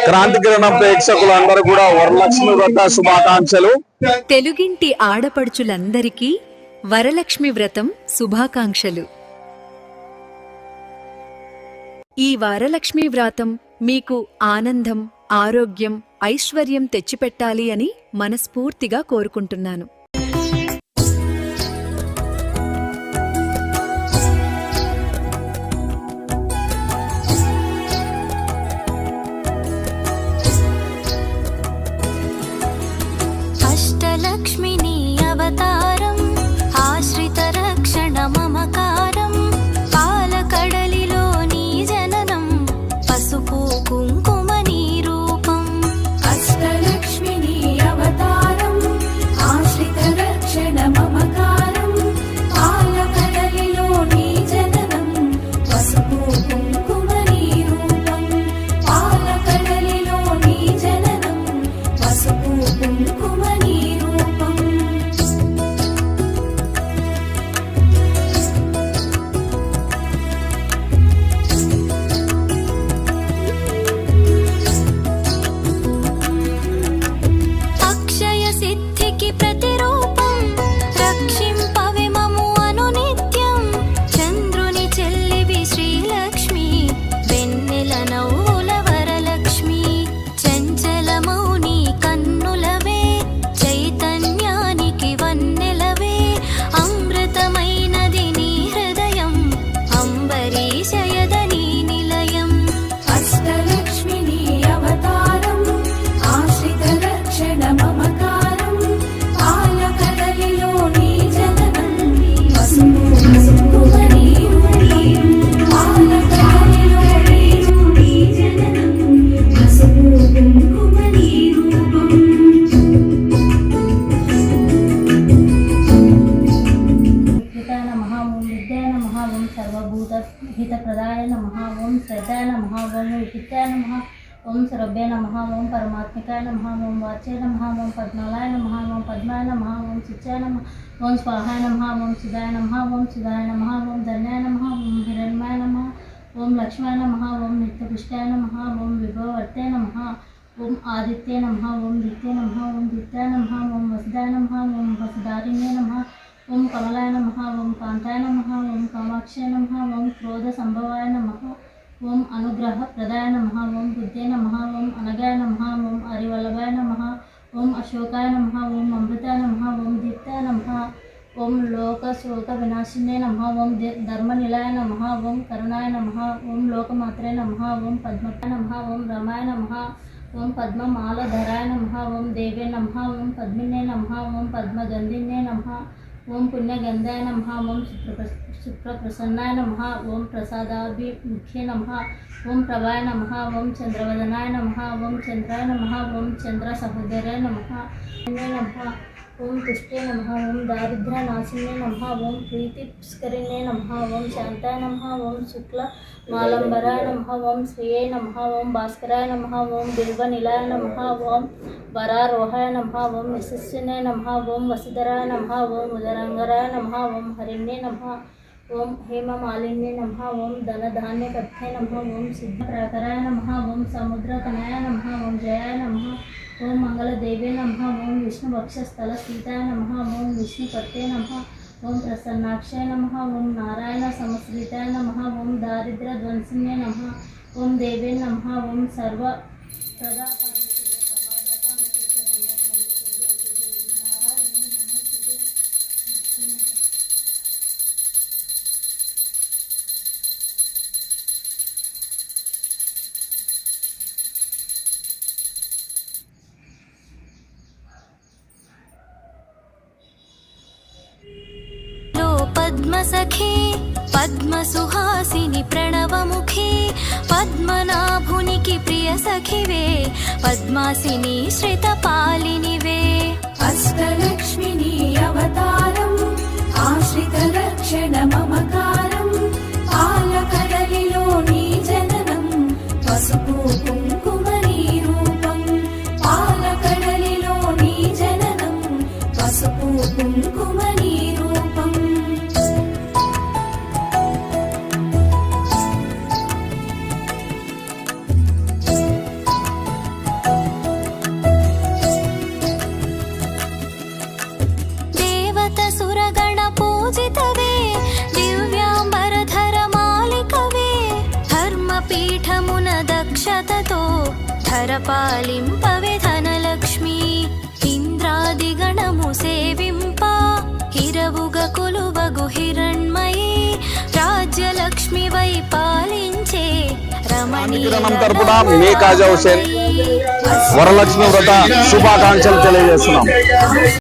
క్రాంతి కిరణం ప్రేక్షకులందరూ కూడా వరలక్ష్మి వ్రత శుభాకాంక్షలు. తెలుగింటి ఆడపడుచులందరికీ వరలక్ష్మి వ్రతం శుభాకాంక్షలు. ఈ వరలక్ష్మి వ్రతం మీకు ఆనందం, ఆరోగ్యం, ఐశ్వర్యం తెచ్చిపెట్టాలి అని మనస్ఫూర్తిగా కోరుకుంటున్నాను. అష్టలక్ష్మిని అవతారం, ఆశ్రిత రక్షణ మమకారం, పాలకడలిలో నీ జననం, పసుపు కుంకుమ నీ రూపం. అష్టలక్ష్మిని అవతారం, ఆశ్రిత రక్షణ మమకారం, పాలకడలిలో నీ జననం, పసుపు కుంకుమ నీ రూపం. పాలకడలిలో నీ జననం, పసుపు కుంకుమ నీ రూపం. అక్షయ సిద్ధికి ప్రతిరూపం, రక్షింపవే మము అనునిత్యం. చంద్రుని చెల్లివి శ్రీలక్ష్మి, వెన్నెల నవ్వుల వరలక్ష్మి. చంచలమౌని కన్నులవే, చైతన్యానికి వన్నెలవే. అమృతమైనది నీ హృదయం, అంబరీషయదని నిలయం. అష్టలక్ష్మిని అవతారం, ఆశ్రిత రక్షణ మమకారం, పాలకడలిలో నీ జననం, పసుపు కుంకుమ నీ రూపం. పాలకడలిలో నీ జననం, పసుపు కుంకుమ నీ రూపం. విద్యాయ నమః ఓం విద్యాయ నమః ఓం సర్వభూత హితప్రదాయ నమః ఓం శ్రద్ధాయ నమః ఓం విచిత్యాయ నమః ఓం సర్వభ్య నమః ఓం పరమాత్మికాయ నమః ఓం వాచ్యాయ నమః ఓం పద్మాలయ నమః ఓం పద్మాయ నమః ఓం చిత్యాయ నమః ఓం స్వాహాయ నమః ఓం సుధాయ నమః ఓం సుధాయ నమః ఓం ధన్యాయ నమః ఓం హిరణ్యాయ నమః ఓం లక్ష్మాయ నమః ఓం నిత్యపుష్టాయ నమః ఓం విభవవర్తే నమః ఓం ఆదిత్య నమః ఓం దిత్య నమః ఓం దిత్యాయ నమః ఓం వసుదాయ నమః ఓం వసుధారిణ్యే నమః ఓం కమలాయ నమః ఓం కాంతాయ నమః ఓం కామాక్షాయ నమః ఓం క్రోధ సంభవాయ నమః ఓం అనుగ్రహ ప్రదాయ నమః ఓం బుద్ధే నమః ఓం అనగాయ నమః ఓం అరివల్లభాయ నమః ఓం అశోకాయ నమః ఓం అమృతాయ నమః ఓం దీప్తాయ నమః ఓం లోక శోక వినాశిన్యే నమః ఓం ధర్మనిలయ నమః ఓం కరుణాయ నమః ఓం లోకమాత్రే నమః ఓం పద్మకాయ నమః ఓం రమాయ నమః ఓం పద్మమాలధరాయ నమః ఓం దేవే నమః ఓం పద్మిన్యే నమః ఓం పద్మగంధిన్యే నమః ఓం పుణ్యగంధాయ నమః ఓం శుక్రప్రసన్నాయ నమః ఓం ప్రసాదాభిముఖ్యే నమః ఓం ప్రభాయ నమః ఓం చంద్రవదనాయ నమః ఓం చంద్రాయ నమః ఓం చంద్ర సహోదరాయ నమః నమః ఓం తుష్టే నమః ఓం దారిద్ర్యనాశిన్యే నమః ఓం ప్రీతిస్కరిణ్యే నమః ఓం శాంతాయ నమః ఓం శుక్ల మాలంబరాయ నమః ఓం శ్రీయే నమః ఓం భాస్కరాయ నమః ఓం బిల్వనిలాయ నమః ఓం వరారోహాయ నమః ఓం యశస్వినే నమః ఓం వసుధరాయ నమః ఓం ఉదరంగరాయ నమః ఓం హరిణ్యే నమః ఓం హేమమాలిన్యే నమః ఓం ధనధాన్యకర్తే నమః ఓం సిద్ధప్రాకరాయ నమః ఓం సముద్రతనయాయ నమః ఓం జయాయ నమః ఓం మంగళదేవే నమః ఓం విష్ణువక్షస్థల స్థితాయ నమః ఓం విష్ణుపతే నమః ఓం ప్రసన్నాక్షాయ నమః ఓం నారాయణ సమశ్రితాయ నమః ఓం దారిద్ర్యధ్వంసిన్యే నమః ఓం దేవే నమః ఓం సర్వప్రదా పద్మసఖే పద్మసుహాసిని ప్రణవముఖే పద్మనాభునికి ప్రియ సఖివే పద్మాసిని శ్రితపాలినివే. అష్టలక్ష్మిని అవతారం, ఆశ్రిత రక్షణ మమకారం, పాలకడలిలో నీ జననం, పసుపు కుంకుమ నీ రూపం. పాలకడలిలో నీ జననం, పసుపు కుంకుమ నీ రూపం. హరపాలింపవే ధనలక్ష్మి ఇంద్రాదిగణము సేవింప హిరవుగ కొలువగు హిరణ్మయీ రాజ్యలక్ష్మి వై పాలించే కిరణం తరపున మీ కాజా హుసేన్ వరలక్ష్మి వ్రత శుభాకాంక్షలు తెలియజేస్తున్నాం.